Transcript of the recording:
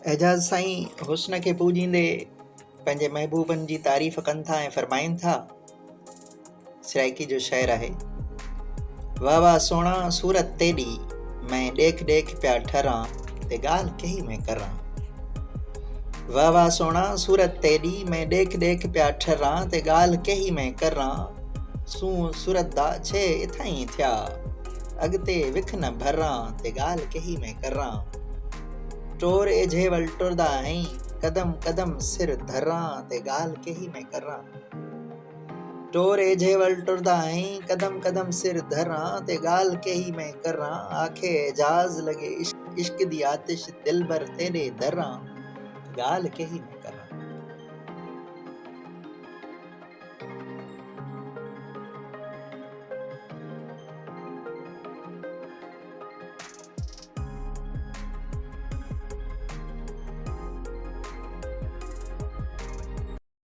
एजाज़ साईं हुस्न खे पूॼींदे पंहिंजे महबूबनि जी तारीफ़ कनि था ऐं फरमाइनि था। सिराइकी जो शेर आहे, वाह वाह सोहणा सूरत तेॾी मैं ॾेख ॾेख पिया ठरां ते ॻाल्हि कही मैं करां। वाह वाह सोहणा सूरत तेॾी मैं ॾेख ॾेख पिया ठरां ते ॻाल्हि कही मैं करां। सूरत दा छे इथां ई थिया अॻिते विख न भरां ते ॻाल्हि कही मैं करां। टोर एझे वल टुरदा आहीं कदम कदम सिर धरां ते ॻाल्हि कही मैं करां। टोर एझे वल टुरदा आहीं कदम कदम सिर धरां ते ॻाल्हि कही मैं करां। आखे एजाज़ लॻे इश्क दी आतिश दिल भर तेरे दरां ॻाल्हि कही मैं करां।